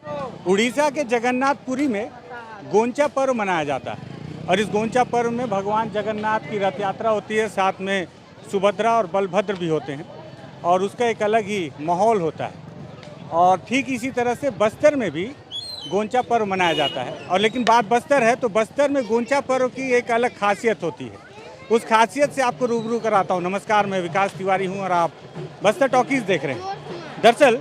उड़ीसा के जगन्नाथपुरी में गोंचा पर्व मनाया जाता है और इस गोंचा पर्व में भगवान जगन्नाथ की रथ यात्रा होती है, साथ में सुभद्रा और बलभद्र भी होते हैं और उसका एक अलग ही माहौल होता है। और ठीक इसी तरह से बस्तर में भी गोंचा पर्व मनाया जाता है। और लेकिन बात बस्तर है तो बस्तर में गोंचा पर्व की एक अलग खासियत होती है। उस खासियत से आपको रूबरू कराता हूँ। नमस्कार, मैं विकास तिवारी हूँ और आप बस्तर टॉकीज़ देख रहे हैं। दरअसल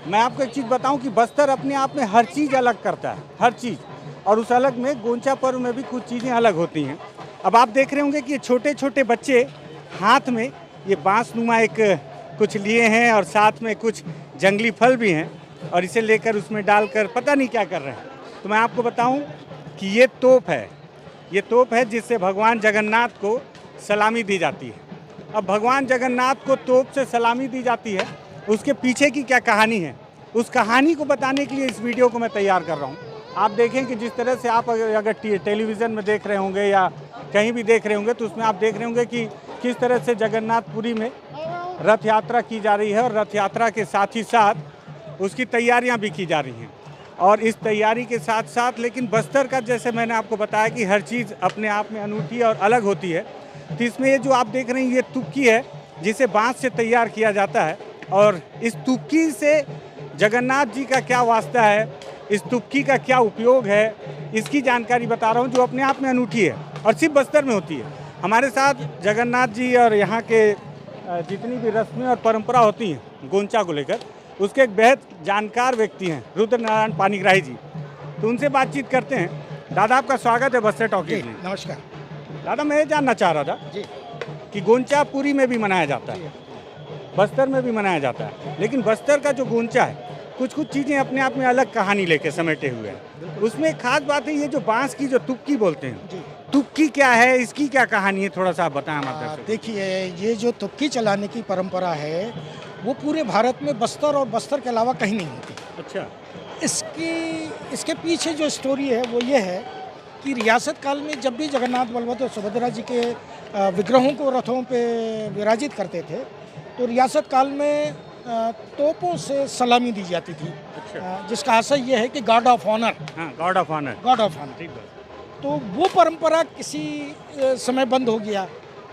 मैं आपको एक चीज़ बताऊं कि बस्तर अपने आप में हर चीज़ अलग करता है, हर चीज़, और उस अलग में गोंचा पर्व में भी कुछ चीज़ें अलग होती हैं। अब आप देख रहे होंगे कि ये छोटे छोटे बच्चे हाथ में ये बांसनुमा एक कुछ लिए हैं और साथ में कुछ जंगली फल भी हैं और इसे लेकर उसमें डालकर पता नहीं क्या कर रहे हैं। तो मैं आपको बताऊँ कि ये तोप है जिससे भगवान जगन्नाथ को सलामी दी जाती है। अब भगवान जगन्नाथ को तोप से सलामी दी जाती है, उसके पीछे की क्या कहानी है, उस कहानी को बताने के लिए इस वीडियो को मैं तैयार कर रहा हूँ। आप देखें कि जिस तरह से आप अगर टेलीविज़न में देख रहे होंगे या कहीं भी देख रहे होंगे तो उसमें आप देख रहे होंगे कि किस तरह से जगन्नाथपुरी में रथ यात्रा की जा रही है और रथ यात्रा के साथ ही साथ उसकी तैयारियाँ भी की जा रही हैं। और इस तैयारी के साथ साथ लेकिन बस्तर का, जैसे मैंने आपको बताया कि हर चीज़ अपने आप में अनूठी और अलग होती है, तो इसमें ये जो आप देख रहे हैं ये तुक्की है जिसे बाँस से तैयार किया जाता है। और इस तुक्की से जगन्नाथ जी का क्या वास्ता है, इस तुक्की का क्या उपयोग है, इसकी जानकारी बता रहा हूँ जो अपने आप में अनूठी है और सिर्फ बस्तर में होती है। हमारे साथ जगन्नाथ जी और यहाँ के जितनी भी रस्में और परंपरा होती हैं गोंचा को लेकर, उसके एक बेहद जानकार व्यक्ति हैं रुद्र नारायण पानीग्राही जी। तो उनसे बातचीत करते हैं। दादा, आपका स्वागत है बस्तर टॉकीज़ में। नमस्कार दादा, मैं ये जानना चाह रहा था जी कि गोंचा पुरी में भी मनाया जाता है, बस्तर में भी मनाया जाता है, लेकिन बस्तर का जो गोंचा है कुछ चीज़ें अपने आप में अलग कहानी लेके समेटे हुए हैं। उसमें एक खास बात है ये जो बांस की जो तुक्की बोलते हैं, तुक्की क्या है, इसकी क्या कहानी है, थोड़ा सा आप बताएं हमारे दर्शकों को। देखिए, ये जो तुक्की चलाने की परंपरा है वो पूरे भारत में बस्तर और बस्तर के अलावा कहीं नहीं होती। अच्छा। इसके पीछे जो स्टोरी है वो ये है कि रियासत काल में जब भी जगन्नाथ बलभद्र और सुभद्रा जी के विग्रहों को रथों पे विराजित करते थे तो रियासत काल में तोपों से सलामी दी जाती थी। अच्छा। जिसका आशय ये है कि गार्ड ऑफ ऑनर। हाँ, god of honour. God of honour. ठीक है। तो वो परंपरा किसी समय बंद हो गया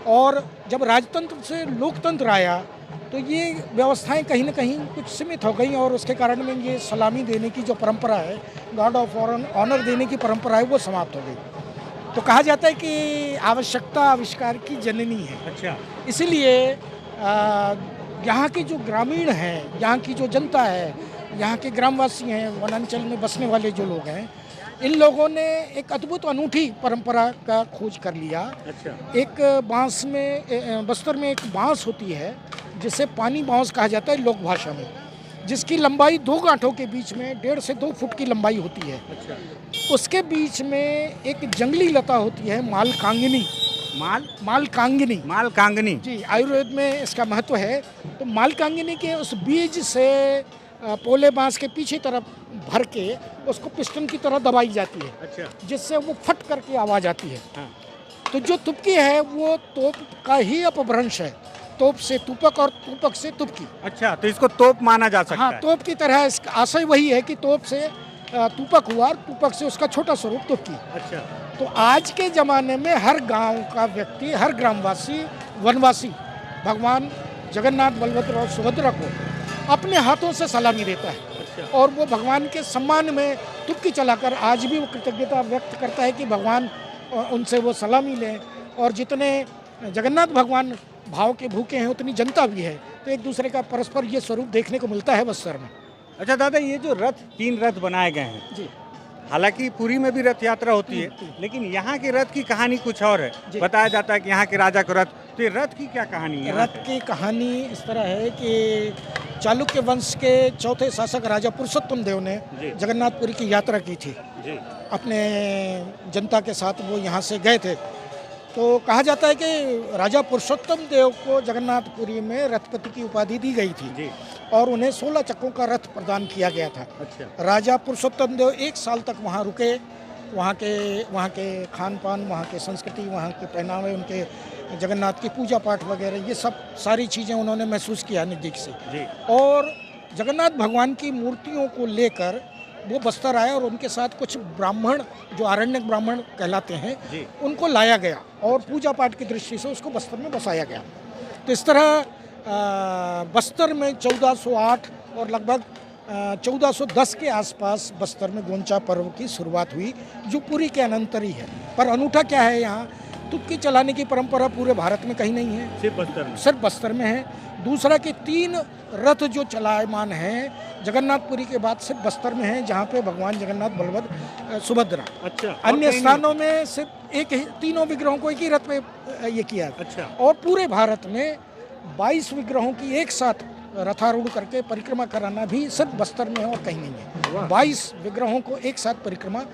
और जब राजतंत्र से लोकतंत्र आया तो ये व्यवस्थाएं कहीं ना कहीं कुछ सीमित हो गई और उसके कारण में ये सलामी देने की जो परंपरा है, गार्ड ऑफ ऑनर देने की परंपरा है, वो समाप्त हो गई। तो कहा जाता है कि आवश्यकता आविष्कार की जननी है। अच्छा। इसीलिए यहाँ की जो ग्रामीण हैं, यहाँ की जो जनता है, यहाँ के ग्रामवासी हैं, वनांचल में बसने वाले जो लोग हैं, इन लोगों ने एक अद्भुत अनूठी परंपरा का खोज कर लिया। अच्छा। एक बांस में, बस्तर में एक बांस होती है जिसे पानी बांस कहा जाता है लोक भाषा में, जिसकी लंबाई 2 गांठों के बीच में 1.5 से 2 फुट की लंबाई होती है। अच्छा। उसके बीच में एक जंगली लता होती है मालकांगिनी। मालकांगनी जी, आयुर्वेद में इसका महत्व है। तो मालकांगिनी के उस बीज से पोले बांस के पीछे तरफ भर के उसको पिस्टन की तरह दबाई जाती है। अच्छा। जिससे वो फट करके आवाज़ आती है। हाँ। तो जो तुपकी है वो तोप का ही अपभ्रंश है। तोप से तूपक और तूपक से तुपकी। अच्छा, तो इसको तोप माना जा सकता हाँ, है। तोप की तरह इसका आशय वही है कि तोप से तूपक हुआ और तूपक से उसका छोटा स्वरूप तुपकी। अच्छा। तो आज के ज़माने में हर गांव का व्यक्ति, हर ग्रामवासी, वनवासी भगवान जगन्नाथ बलभद्र और सुभद्रा को अपने हाथों से सलामी देता है। अच्छा। और वो भगवान के सम्मान में तुक्की चलाकर आज भी वो कृतज्ञता व्यक्त करता है कि भगवान उनसे वो सलामी लें। और जितने जगन्नाथ भगवान भाव के भूखे हैं उतनी जनता भी है, तो एक दूसरे का परस्पर ये स्वरूप देखने को मिलता है बस्तर में। अच्छा दादा, ये जो रथ 3 रथ बनाए गए हैं, जी, हालांकि पुरी में भी रथ यात्रा होती है, लेकिन यहाँ के रथ की कहानी कुछ और है। बताया जाता है कि यहाँ के राजा का रथ, तो ये रथ की क्या कहानी है? रथ की कहानी इस तरह है कि चालुक्य वंश के चौथे शासक राजा पुरुषोत्तम देव ने जगन्नाथपुरी की यात्रा की थी। जी। अपने जनता के साथ वो यहाँ से गए थे। तो कहा जाता है कि राजा पुरुषोत्तम देव को जगन्नाथपुरी में रथपति की उपाधि दी गई थी। जी। और उन्हें 16 चक्कों का रथ प्रदान किया गया था। अच्छा। राजा पुरुषोत्तम देव 1 साल तक वहाँ रुके। वहाँ के खान पान, वहाँ के संस्कृति, वहाँ के पहनावे, उनके जगन्नाथ की पूजा पाठ वगैरह, ये सब सारी चीज़ें उन्होंने महसूस किया नज़दीक से। जी। और जगन्नाथ भगवान की मूर्तियों को लेकर वो बस्तर आए और उनके साथ कुछ ब्राह्मण जो आरण्यक ब्राह्मण कहलाते हैं जी। उनको लाया गया और पूजा पाठ की दृष्टि से उसको बस्तर में बसाया गया। तो इस तरह बस्तर में 1408 और लगभग 1410 के आसपास बस्तर में गोंचा पर्व की शुरुआत हुई, जो पुरी के अनंतरी है। पर अनूठा क्या है, यहाँ तुक्की चलाने की परंपरा पूरे भारत में कहीं नहीं है, सिर्फ बस्तर में है। दूसरा कि 3 रथ जो चलायमान हैं जगन्नाथपुरी के बाद सिर्फ बस्तर में है, जहाँ पे भगवान जगन्नाथ, बलभद्र, सुभद्रा। अच्छा। अन्य स्थानों में सिर्फ एक ही, तीनों विग्रहों को एक ही रथ पे ये किया। अच्छा। और पूरे भारत में 22 विग्रहों की एक साथ रथारूढ़ करके परिक्रमा कराना भी सिर्फ बस्तर में है और कहीं नहीं है। 22 विग्रहों को एक साथ परिक्रमा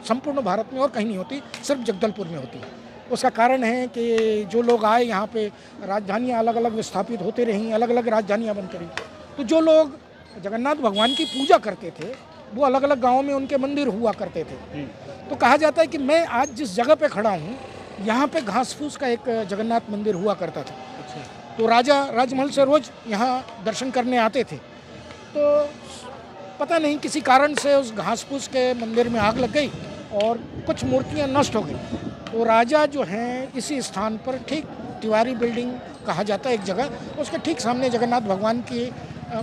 संपूर्ण भारत में और कहीं नहीं होती, सिर्फ जगदलपुर में होती है। उसका कारण है कि जो लोग आए यहाँ पे, राजधानियाँ अलग अलग विस्थापित होते रहीं, अलग अलग राजधानियाँ बनती रहीं। तो जो लोग जगन्नाथ भगवान की पूजा करते थे वो अलग अलग गाँवों में उनके मंदिर हुआ करते थे। तो कहा जाता है कि मैं आज जिस जगह पे खड़ा हूँ यहाँ पे घास फूस का एक जगन्नाथ मंदिर हुआ करता था। तो राजा राजमहल से रोज यहाँ दर्शन करने आते थे। तो पता नहीं किसी कारण से उस घास फूस के मंदिर में आग लग गई और कुछ मूर्तियाँ नष्ट हो गई। तो राजा जो हैं इसी स्थान पर, ठीक तिवारी बिल्डिंग कहा जाता है एक जगह, उसके ठीक सामने जगन्नाथ भगवान की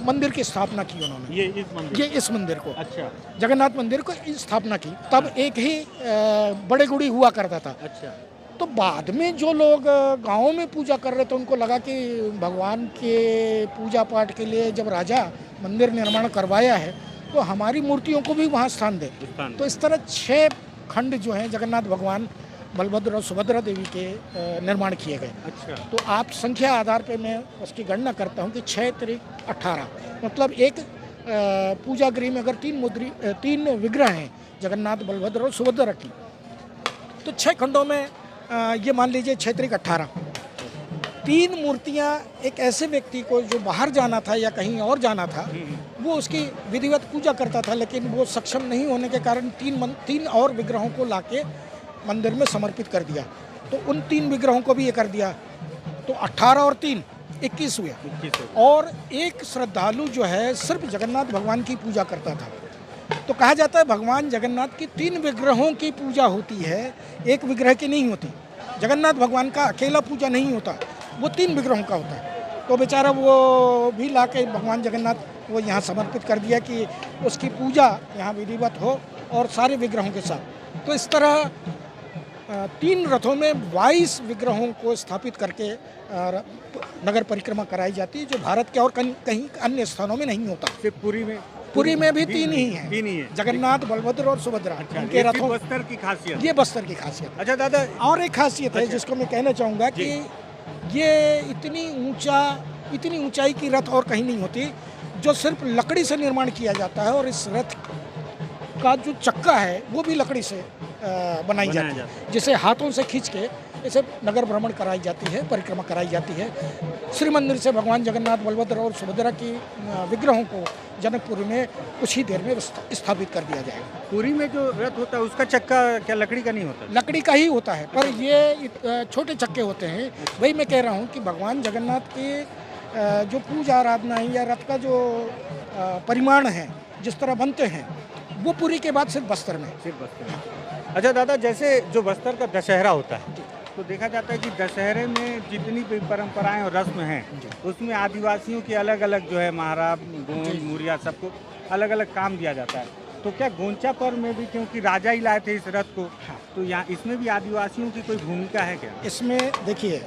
मंदिर की स्थापना की उन्होंने। ये इस मंदिर को, अच्छा, जगन्नाथ मंदिर को स्थापना की। तब एक ही बड़े गुड़ी हुआ करता था। अच्छा। तो बाद में जो लोग गाँव में पूजा कर रहे थे उनको लगा कि भगवान के पूजा पाठ के लिए जब राजा मंदिर निर्माण करवाया है तो हमारी मूर्तियों को भी वहाँ स्थान दे। तो इस तरह 6 खंड जो हैं जगन्नाथ भगवान, बलभद्र और सुभद्रा देवी के निर्माण किए गए। अच्छा। तो आप संख्या आधार पे मैं उसकी गणना करता हूँ कि 6 तिरिक 18, मतलब एक पूजा गृह में अगर 3 विग्रह हैं जगन्नाथ, बलभद्र और सुभद्रा की, तो 6 खंडों में ये मान लीजिए 6 तिरिक 18। 3 मूर्तियाँ एक ऐसे व्यक्ति को जो बाहर जाना था या कहीं और जाना था, वो उसकी विधिवत पूजा करता था, लेकिन वो सक्षम नहीं होने के कारण 3 और विग्रहों को लाके मंदिर में समर्पित कर दिया। तो उन 3 विग्रहों को भी ये कर दिया, तो 18 और 3 21 हुए। और एक श्रद्धालु जो है सिर्फ जगन्नाथ भगवान की पूजा करता था। तो कहा जाता है भगवान जगन्नाथ की 3 विग्रहों की पूजा होती है, एक विग्रह की नहीं होती। जगन्नाथ भगवान का अकेला पूजा नहीं होता, वो 3 विग्रहों का होता है। तो बेचारा वो भी लाके भगवान जगन्नाथ वो यहाँ समर्पित कर दिया कि उसकी पूजा यहाँ विधिवत हो और सारे विग्रहों के साथ। तो इस तरह 3 रथों में 22 विग्रहों को स्थापित करके नगर परिक्रमा कराई जाती है, जो भारत के और कहीं अन्य स्थानों में नहीं होता। सिर्फ पुरी में भी 3 ही हैं, जगन्नाथ, बलभद्र और सुभद्रा। इनके रथों, बस्तर की खासियत, ये बस्तर की खासियत। अच्छा दादा, और एक खासियत है जिसको मैं कहना चाहूँगा कि ये इतनी ऊंचाई की रथ और कहीं नहीं होती, जो सिर्फ लकड़ी से निर्माण किया जाता है। और इस रथ का जो चक्का है वो भी लकड़ी से बनाई जाती है, जिसे हाथों से खींच के इसे नगर भ्रमण कराई जाती है, परिक्रमा कराई जाती है। श्री मंदिर से भगवान जगन्नाथ, बलभद्र और सुभद्रा की विग्रहों को जनकपुरी में कुछ ही देर में स्थापित कर दिया जाएगा। पुरी में जो रथ होता है उसका चक्का क्या लकड़ी का नहीं होता? लकड़ी का ही होता है, पर ये छोटे चक्के होते हैं। वही मैं कह रहा हूँ कि भगवान जगन्नाथ के जो पूजा आराधना है या रथ का जो परिमाण है, जिस तरह बनते हैं, वो पुरी के बाद सिर्फ बस्तर में। अच्छा दादा, जैसे जो बस्तर का दशहरा होता है तो देखा जाता है कि दशहरे में जितनी भी परंपराएं और रस्म हैं उसमें आदिवासियों की अलग अलग जो है महाराब, गोंड, मुरिया सबको अलग अलग काम दिया जाता है। तो क्या गोंचा पर्व में भी, क्योंकि राजा ही लाए थे इस रथ को, तो यहाँ इसमें भी आदिवासियों की कोई भूमिका है क्या? इसमें देखिए,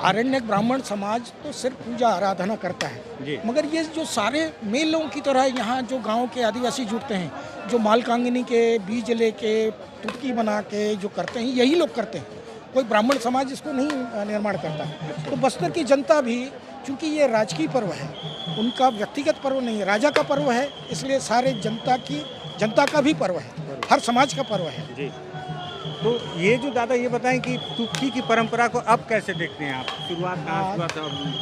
आरण्यक ब्राह्मण समाज तो सिर्फ पूजा आराधना करता है, मगर ये जो सारे मेलों की तरह यहाँ जो गांव के आदिवासी जुटते हैं, जो मालकांगनी के बीज लेके तुटकी बना के जो करते हैं, यही लोग करते हैं। कोई ब्राह्मण समाज इसको नहीं निर्माण करता। तो बस्तर की जनता भी, चूँकि ये राजकीय पर्व है, उनका व्यक्तिगत पर्व नहीं है, राजा का पर्व है, इसलिए सारे जनता का भी पर्व है, हर समाज का पर्व है जी। तो ये जो दादा ये बताएं कि तुक्की की परंपरा को अब कैसे देखते हैं आप? शुरुआत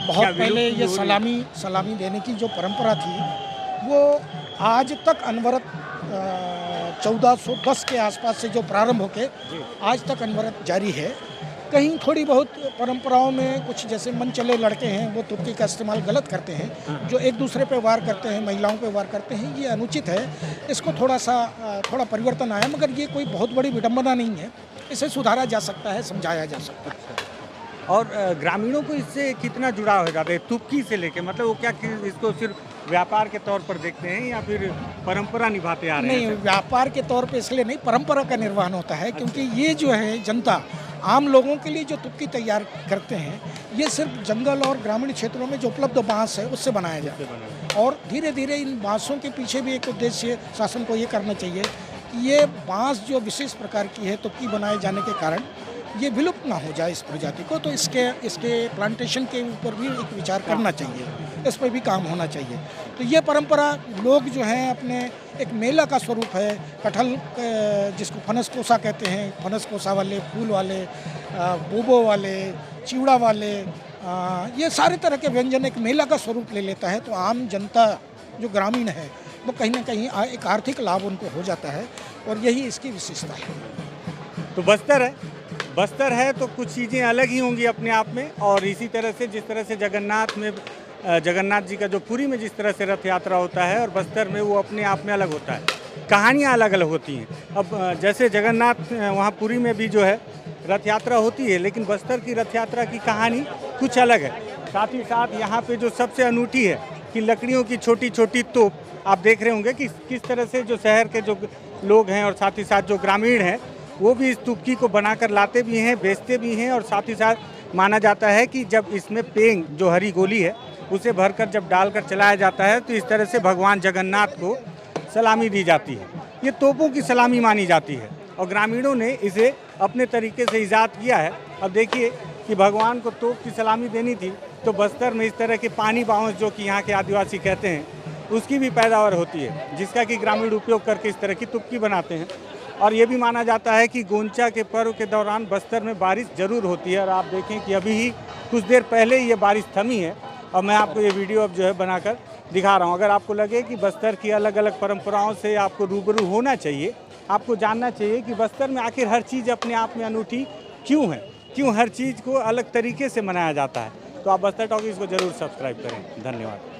बहुत पहले ये सलामी देने की जो परंपरा थी वो आज तक अनवरत 1410 के आसपास से जो प्रारंभ होके आज तक अनवरत जारी है। कहीं थोड़ी बहुत परंपराओं में कुछ जैसे मन चले लड़के हैं वो तुर्की का इस्तेमाल गलत करते हैं, जो एक दूसरे पे वार करते हैं, महिलाओं पे वार करते हैं, ये अनुचित है। इसको थोड़ा परिवर्तन आया, मगर ये कोई बहुत बड़ी विडंबना नहीं है, इसे सुधारा जा सकता है, समझाया जा सकता है। और ग्रामीणों को इससे कितना जुड़ाव हो जाता है तुर्की से लेके, मतलब वो क्या कि इसको सिर्फ व्यापार के तौर पर देखते हैं या फिर परंपरा निभाते आ रहे हैं? नहीं, व्यापार के तौर पे इसलिए नहीं, परंपरा का निर्वहन होता है, क्योंकि ये जो है जनता आम लोगों के लिए जो तुर्की तैयार करते हैं, ये सिर्फ जंगल और ग्रामीण क्षेत्रों में जो उपलब्ध बांस है उससे बनाया जाता है। और धीरे धीरे इन बांसों के पीछे भी एक उद्देश्य शासन को ये करना चाहिए कि ये बांस जो विशेष प्रकार की है तुर्की बनाए जाने के कारण ये विलुप्त ना हो जाए इस प्रजाति को, तो इसके प्लांटेशन के ऊपर भी एक विचार करना चाहिए, इस पर भी काम होना चाहिए। तो ये परंपरा लोग जो हैं अपने एक मेला का स्वरूप है, कटहल जिसको फनस कोसा कहते हैं, फनस कोसा वाले, फूल वाले, बोबो वाले, चिवड़ा वाले, ये सारे तरह के व्यंजन एक मेला का स्वरूप ले लेता है। तो आम जनता जो ग्रामीण है वो कहीं ना कहीं एक आर्थिक लाभ उनको हो जाता है, और यही इसकी विशेषता है। तो बस्तर है तो कुछ चीज़ें अलग ही होंगी अपने आप में, और इसी तरह से जिस तरह से जगन्नाथ जी का जो पुरी में जिस तरह से रथ यात्रा होता है और बस्तर में वो अपने आप में अलग होता है, कहानियाँ अलग अलग होती हैं। अब जैसे जगन्नाथ वहाँ पुरी में भी जो है रथ यात्रा होती है, लेकिन बस्तर की रथ यात्रा की कहानी कुछ अलग है। साथ ही साथ यहाँ पे जो सबसे अनूठी है कि लकड़ियों की छोटी छोटी तोप आप देख रहे होंगे कि किस तरह से जो शहर के जो लोग हैं और साथ ही साथ जो ग्रामीण हैं वो भी इस तुर्की को बनाकर लाते भी हैं, बेचते भी हैं। और साथ ही साथ माना जाता है कि जब इसमें पेंग जो हरी गोली है उसे भरकर जब डालकर चलाया जाता है तो इस तरह से भगवान जगन्नाथ को सलामी दी जाती है। ये तोपों की सलामी मानी जाती है और ग्रामीणों ने इसे अपने तरीके से ईजाद किया है। अब देखिए कि भगवान को तोप की सलामी देनी थी तो बस्तर में इस तरह के पानी बाउंस जो कि यहाँ के आदिवासी कहते हैं उसकी भी पैदावार होती है, जिसका कि ग्रामीण उपयोग करके इस तरह की तुर्की बनाते हैं। और ये भी माना जाता है कि गोंचा के पर्व के दौरान बस्तर में बारिश जरूर होती है। और आप देखें कि अभी ही कुछ देर पहले ये बारिश थमी है और मैं आपको ये वीडियो अब जो है बनाकर दिखा रहा हूँ। अगर आपको लगे कि बस्तर की अलग अलग परंपराओं से आपको रूबरू होना चाहिए, आपको जानना चाहिए कि बस्तर में आखिर हर चीज़ अपने आप में अनूठी क्यों है, क्यों हर चीज़ को अलग तरीके से मनाया जाता है, तो आप बस्तर टॉकीज़ को ज़रूर सब्सक्राइब करें। धन्यवाद।